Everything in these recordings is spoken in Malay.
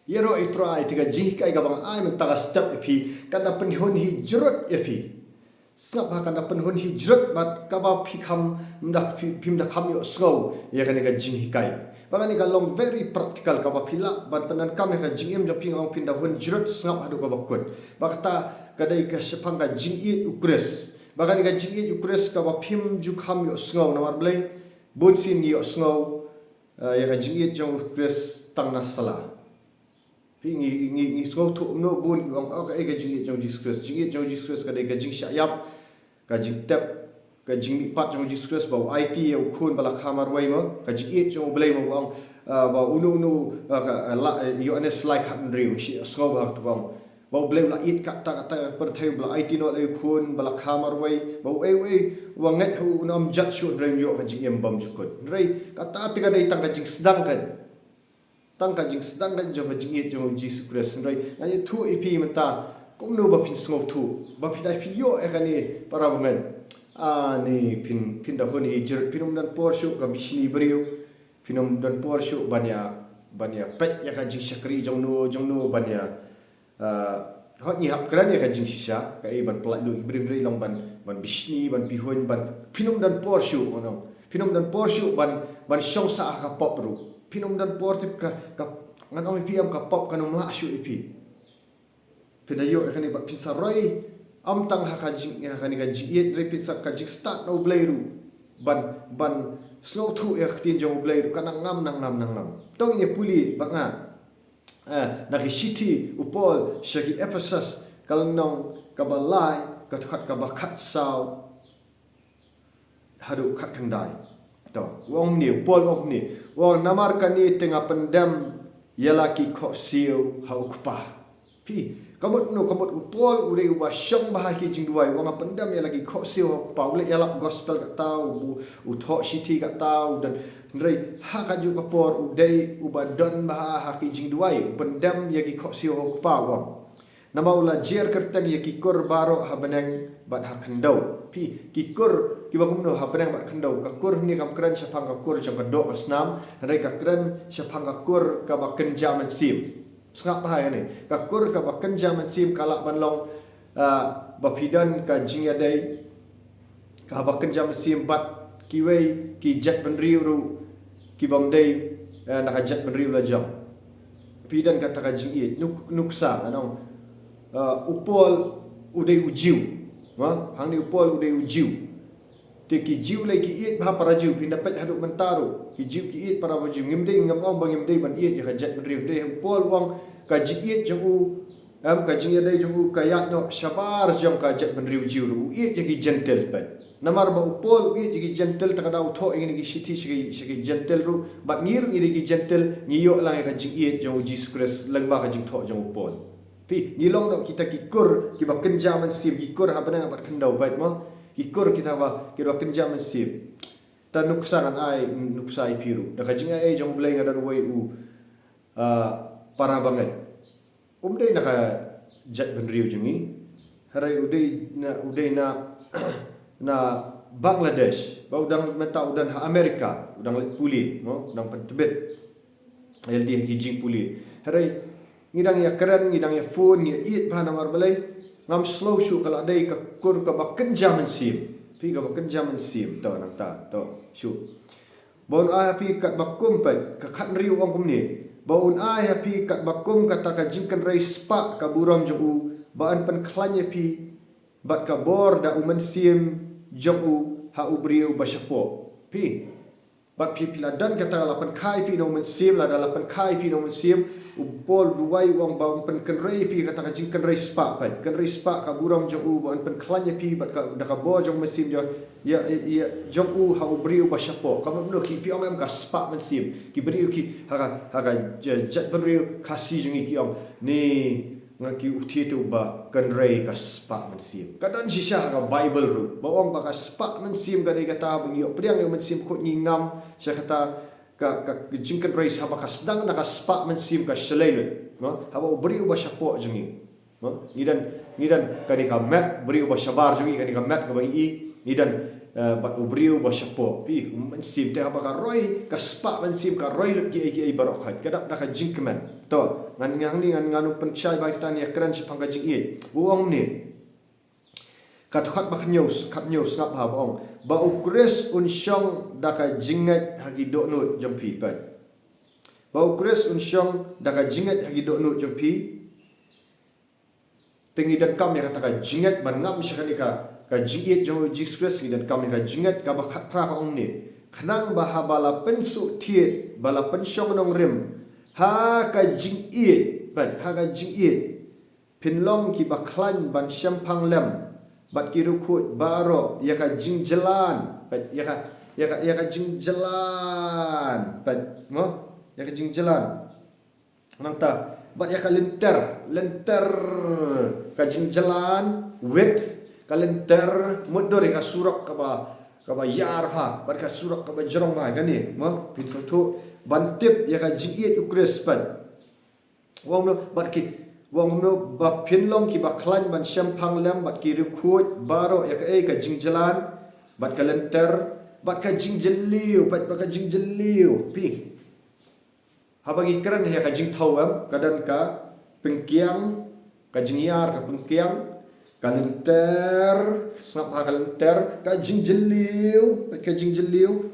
Yero itrai tiga jihkai gabang ai mentaga step epi kana penhun hijrot epi. Sngap ha kana penhun hijrot bat kaba phikam mdak phimda kham yo snow ya kana ga jihkai. Bangani ga long very practical kaba phila ban penan kam ka jingem jo ping ong pinda hun hijrot sngap hadu kaba kun. Bakta kadai ka sepang ga jingi ukres. Bangani ga jingi ukres kaba phim ju kham yo snow namar blai bunsin yo snow ya ga jingi jo ukres tang na sala. Ngi sngau tu no bun ong ka ga jing jong Jesus Christ jing jong Jesus Christ ka de ga jing sha yap ka jing tep ka jing mi pat jong Jesus Christ ba IT ya khun bala khamar wai mo ka jing jong blai mo ong ba unu ka you an slide cut dream shi sngau ba tu ong ba blai la it ka ta per thai bala IT no le khun bala khamar wai ba wa ngat hu nam jat shu dream yo ka jing em bam jukut rei ka ta tiga dei tang ka jing sedang kan tangka jing sedang dan jong jing jong Jesus Christ rai ani thu ipi menta kumno ba pin sngop thu ba pidai pi yo ekani para bangan ani pin da honi jer pinum dan porshu ka bishni brio pinum dan porshu banya pet ya ka jing shakri jong no banya hot ni hap kran ya ka jing shisha ka e ban plat lu ibri long ban bishni ban pihun ban pinum dan porshu onong pinum dan porshu ban shong sa ka pop ru pinum dan portip ka ngan ong ipi am ka pop kanum la shu ipi pedayo ekani ba pinsa roi am tang ha ka jing ya kani ka jing yet re pinsa ka jing start no blairu ban slow thu e khtin jong blairu kana ngam nang tong ye puli banga na ki city upol shaki Ephesus kalnong ka balai ka khat ka ba khat saw hadu khat khandai to wong ni pol wong ni wong namar kani tengah pendam yalaki kho siu hau kupa pi kamut upol ule wa shong bahaki jing duai wong pendam yalaki kho siu hau kupa ule yalap gospel ka tau u tho city ka tau dan rei ha ka ju ka por udai ubadon bahaki jing duai pendam yaki kho siu hau kupa wong namaula jer kertang yaki kor baro ha benang bat ha khandau pi kikur kiba kumno ha benang bat khandau ka kur ni kam kran sapang ka kur jong ka do asnam rei ka kran sapang ka kur ka ba kenjaman sim sngap ha ne ka kur ka ba kenjaman sim kala banlong ba pidan ka jingya dai ka ba kenjaman sim bat kiwei ki jet benriu ru ki bang dai na ka jet benriu la jong pidan ka ta ka jingi nuksa anong upol udai ujiu hang ni upol udai ujiu te ki jiu lai ki it ba para jiu pinda pet haduk mentaru ki jiu ki it para jiu ngimdei ngam bang ngimdei ban it ya jet bedriu dei upol wang ka ji it jong am ka jing dei jong ka ya no shabar jong ka jet bedriu jiu ru it ki gentle pet namar ba upol it ki gentle ta kada utho ingin ki shiti shiki gentle ru bat ngir iri ki gentle ngiyo lang ka jing it jong Jesus Christ lang ba ka jing tho jong upol pi nilong no kita kikur ki ba kenjaman sim kikur ha bana bat khandau bait mo kikur kita ba kira kenjaman sim ta nuksan ai nuksai piru da kajing ai jong blai ngadan wei u para banget dei na ka jat benriu jingi harai udai na na Bangladesh ba udang meta udan ha Amerika udang puli no udang pentebet LD hijing puli harai ngidang ya keren ngidang ya phone ya it bana mar balai ngam slow shu kala dai ka kur ka ba kenjaman sim pi ka ba kenjaman sim to nang ta to shu bon a pi kat ba kumpet ka khat riu ong kum ni bon a pi kat ba kum ka ta ka jingkan rai spa ka buram jo u ba an pen klanya pi bat ka bor da uman sim jo u ha ubriu ba shapo pi bat pi piladan ka ta lapan kai pi no men sim la da lapan kai pi no men sim upol duai wang ba pen kenrei pi kata ka jing kenrei spa pai kenrei spa ka buram jong u ban pen klanya pi bat ka da ka bo jong mesim jo ya jong u ha ubriu ba shapo ka no ki pi ong ka spa mesim ki briu ki ha jet briu kasi jong ki ong ni ngaki uti tu ba kenrei ka spa mesim kadan sisa ka bible ru ba ong ba ka spa mesim ka dei kata bang yo priang yo mesim ko ngam sya kata ka jingkan race haba ka sedang na ka spa mensim ka selailun haba beriu ba syapo jengi ngidan kani ka mat beriu ba syabar jengi kani ka mat ka bang i ngidan bat ubriu ba syapo pi mensim te apa ka roi ka spa mensim ka roi lep gi barok khat kadap da ka jingkeman to ngan ngang ni ngan nganu pensyai ba kita ni kran sipang ka jing uang ni kat khat ba news ngap ha bong ba ukres un syong da ka jingat hagi dok nut jampi pat ba ukres un syong da ka jingat hagi dok nut jampi tengi dan kam ya kata ka jingat ban ngam syakani ka jingat jong Jesus dan kam ka jingat ka ba pra ka ong ni khnang ba ha bala pensu thiet bala pensyong nong rim ha ka jingat ban ha ka jingat pinlong ki ba klan ban syampang lem bat ki rukut baro ya ka jing jalan bat ya ka jing jalan bat mo ya ka jing jalan nang ta bat ya ka lenter ka jing jalan wet ka lenter mudor ka surak ka ba yar ha bat ka surak ka ba jerong ba kan ni mo pin so tu bantip ya ka jing iet ukres bat wong no bat ki wong no ba pinlong ki ba klan ban syampang lem bat ki rukut baro ya ka jing jalan bat ka lenter bat ka jing jeliu bat ka jing jeliu pi ha bagi kran ya ka jing thawam kadan ka pengkiang ka jing yar ka pengkiang ka lenter snap ha ka lenter ka jing jeliu bat ka jing jeliu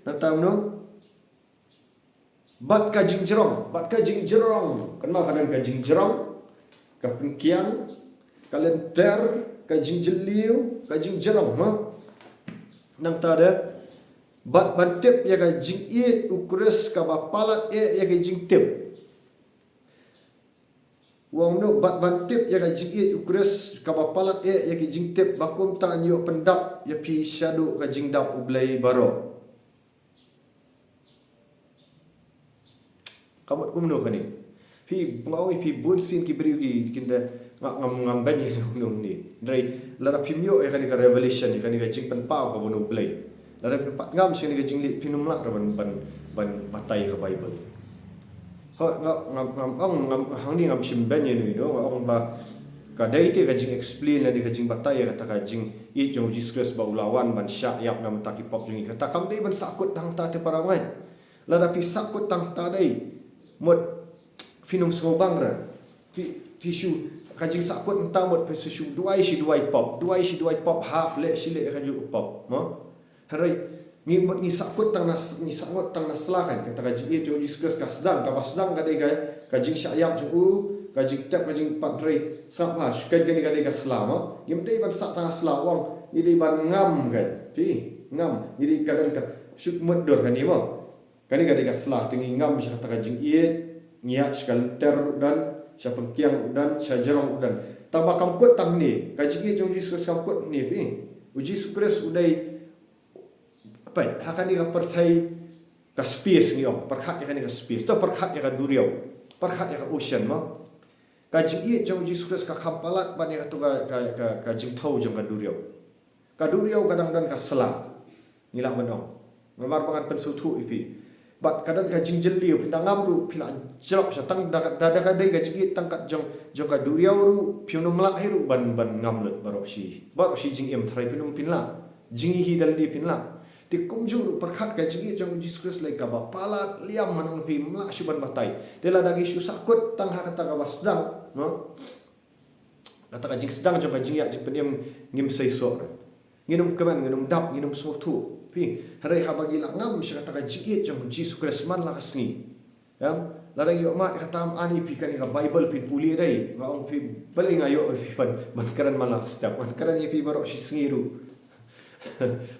na tahu no bat ka jing jerong kan ma kadan ka jing jerong ka pengkiang ka lenter ka jing jeliu ka jing jerong ha nang ta de bat bantip ya ka jing iet ukres ka ba palat ya ka jing tip wong no bat bantip ya ka jing iet ukres ka ba palat ya ka jing tip bakum ta nyo pendap ya pi shadow ka jing dap ublai baro kamot kumno kani pi ngau pi bunsin ki beri ki kinda ngam ban ye nong ni drai la pi myo e kani ka revelation ni kani ka jing pen pau ka bono play la pi pat ngam sini ka jing li pinum la ban batai ka bible ho ngam hang ni ngam sim ban ye ni do ong ba ka dai te ka jing explain la ni ka jing batai ka ta ka jing i jong Jesus Christ ba ulawan ban syak yap nam ta ki pop jing ka ta kam dei ban sakut tang ta te parangai la pi sakut tang ta dei mod finum sengobang ra pi shu kajing sakut entang mod pi shu duai pop ha le sile kaju pop mo harai ni mod ni sakut tang nasla kan kata kajing ye Jesus Christ ka sedang ka dei kajing syayap ju kajing tap kajing patrai sapash kan dei ka selama yim dei ban sak tang asla wong ni dei ban ngam kan pi ngam ni dei kadan ka syuk modor kan ni mo kani ka deka selah tingi ngam sya kata jing iet niat sekal ter dan sya pengkiang dan sya jerong dan tambah kamkut tang ni ka jing iet Jesus kamkut ni pi uji sukres udai apa hakani ka perthai ka space ni om perkhat ya kani ka space to perkhat ya ka duriau perkhat ya ka ocean mo ka jing iet Jesus ka khampalat ban ya ka jing thau jong ka duriau kadang dan ka selah ngilak menong ngamar pangan pensutu ipi bat kadang ka jing jeliu pinda ngamru pina jelop sa tang da ka dei ka jing tangkat jong ka duriau ru pionu melak heru ban ngamlet barok si jing em thrai pinum pinla jing hi dal di pinla ti kumjur perkhat ka jing jong Jesus Christ lai ka ba palat liam manang pi melak suban batai dela dagi su sakut tang ha kata ka wasdang no kata ka jing sedang jong ka jing ya jing peniem ngim sei so nginum keman nginum dap nginum sutu pi harai ha bagi la ngam sya kata ka jing jong Jesus Christ man la kasni yam larang yo mat kata am ani pi kan ka Bible pin puli dai ngaong pi balai ngayo pi ban karan malah step man karan pi barok si sengiru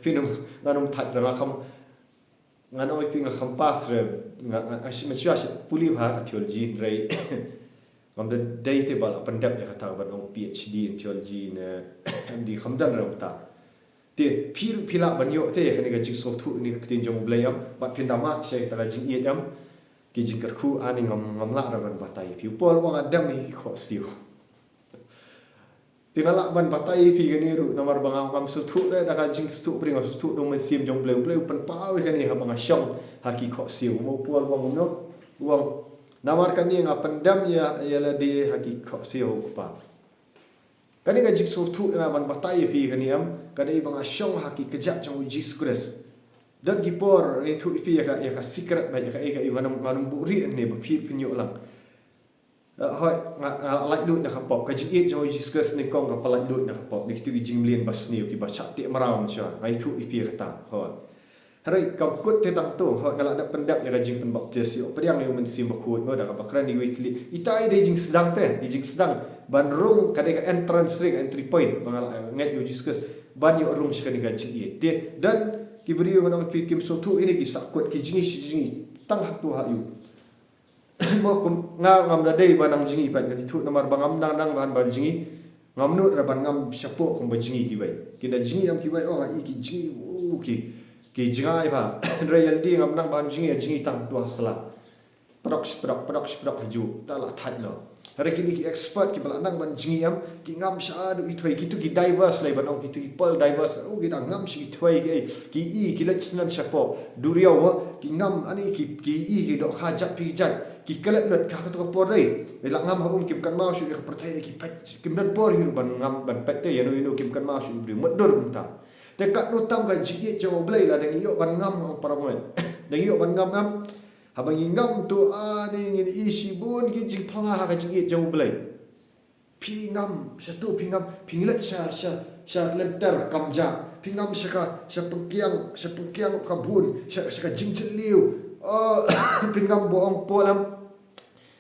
pinum nganum tat ra ngam nganong pi ngam pas re asim sya puli ba ka theology rei ngam de date bal pendap ya kata ban ong PhD in theology ne MD khamdan ra ta te pila banyo te kani ka jing so thu ni tin jong blayam bat pindama she ta jing yam ki jing karku ani ngam la ra ban batai pi pol wang adam ni kho siu tingala ban batai pi gani ru nomor bang ngam so thu da ka jing stu bring so thu dong men sim jong blay pan pau kani ha bang syong ha ki kho siu mo pol wang no wang namar kani ngapandam ya la de ha ki kho siu pa Kani ka jik surtu na ban batai pi kani kani bang asyong haki kejap jong Jesus Christ. Dan gipor itu pi ya ka secret ba ya ka nganam buri ne ba pi pinyo lang. Hoi like lut na kapop ka jik jong Jesus Christ ni kong ka like lut na kapop ni tu jing lien bas ni ki ba chat ti maram cha. Ngai tu pi kata. Hoi. Hari kam kut te tang tu hoi ngala nak pendap ya ka jing pen baptis yo. Pediang ni men sim bakut mo da ka bakran ni witli. Itai de jing sedang te, jing sedang ban rung kadai ka entrance ring entry point mangala ngat yo Jesus Christ ban yo rung sekali ka jing ye dan ki beri yo nang pi kim so tu ini ki sakut ki jingi tang hak tu ha yu mo kum ngam da dei banang jingi pan ki tu namar bangam nang ban ban jingi ngam nut ra ban ngam syapo kum ba jingi ki bai ki da jingi am ki bai oh ai ki jingi ki jingai ba real di ngam nang ban jingi tang tu asla produk haju ta la that no. Hari kini ki expert ki balanang ban jingiam ki ngam sha du itwai ki tu ki diverse lai ban ong ki tu ki pearl diverse o ki dang ngam shi itwai ki let snan shapo duriau ma ki ngam ani ki ki do hajat pi jat ki kelet let ka tu por dai la ngam ha kim kan mau shi ka percaya ki pat kim dan por hiru ban ngam ban pette ya no kim kan mau shi bri modur ta dekat no tam ka jingi jo blai la dang yo ban ngam para mo dang yo ban ngam habang ingam tu ani ngin isi bun ki jing pala ka jing jong blai pingam satu pingam pinglet sha lenter kamja pingam sha pengkiang kabun sha jing celiu pingam boong polam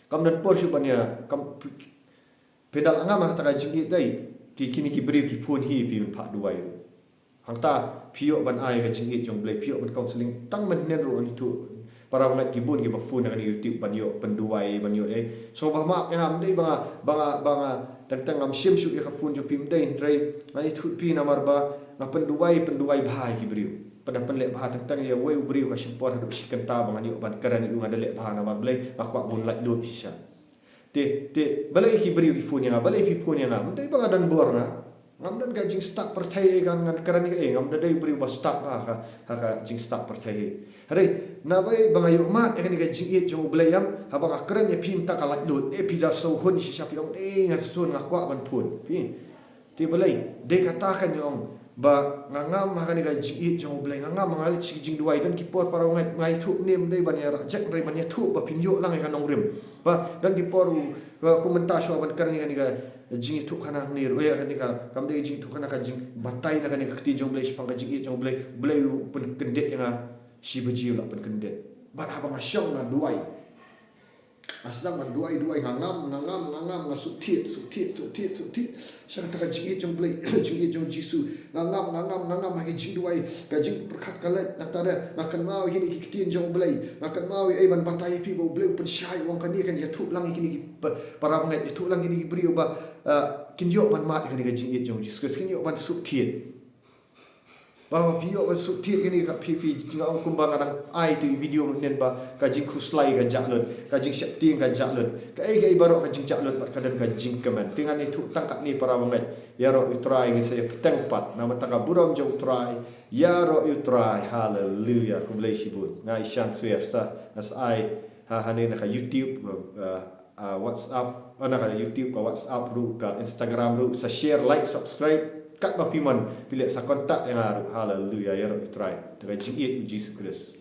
kam dan por subanya kam pedal angam ta ka jing dai ki kini ki beri ki pun hi pi pak duai hangta pio ban ai ka jing jong blai pio ban counseling tang men nen ro itu para ngat kibun ki bafun dengan YouTube banyo penduai banyo so ba ma ngam dei banga tang ngam sim su ya kafun jo pim dei drai ngani thu pi namar ba na penduai bahai ki briu pada penlek bah tang ya wei briu ka simpor hadu sikenta banga ni ban karan yu ngada lek bah namar blai aku bun lak lut sisa te balai ki briu ki fun ya balai pi fun ya ngam dei banga dan bor ngam dan ka jing start percaya kan ngan karan ni ngam dei briu ba start ba ka jing start percaya hari na bai banga yo mat kan ga jing jong blayam habang akran ya pim ta kala lut pi da so hun si sapi ong ngat sun ngakwa ban pun pi ti balai de katakan yong ba ngam kan ga jing jong blay ngam ngali jing duai dan kipor para ngai thu nem dei ban ya rajak rei ban ya thu ba pim yo lang kan ong rim ba dan kipor komentar so ban kan ga jing thu kana ni ro ya kan ga kam de jing thu kana ka jing batai na kan ga ti jong blay spang ga jing jong blay pun kendet yang si bejiu lah pen kendet ban abang asyong na duai aslang ban duai ngam ngasuk tit saya kata jing jong blai jing jong jisu ngam hagi jing duai ka jing perkat kalet nak tada makan mau hini ki tin jong blai makan mau ban batai pi bo blai pen syai wang kan ni kan ya thu lang hini para banget ya thu lang hini beriu ba kinjo ban mat kan jing jong jisu kinjo ban suk tit bahawa pio ban sutir gini ka pipi jinga ang kumbang adang ai tu video nen ba ka jing khuslai ka jaklun ka jing syapting ka jaklun ka ai baro ka jing jaklun pat kadan ka jing kemen tingan itu tangkat ni para banget ya ro utrai ngi saya peteng pat nama tangka buram jo utrai ya ro utrai hallelujah ku blai sibun ngai shan swer sa as ai ha hanin ka YouTube WhatsApp ana ka YouTube ka WhatsApp ru ka Instagram ru sa share like subscribe kat bapiman pilih sa kontak yang haru hallelujah ya Rabbi try dengan jingit Jesus Kristus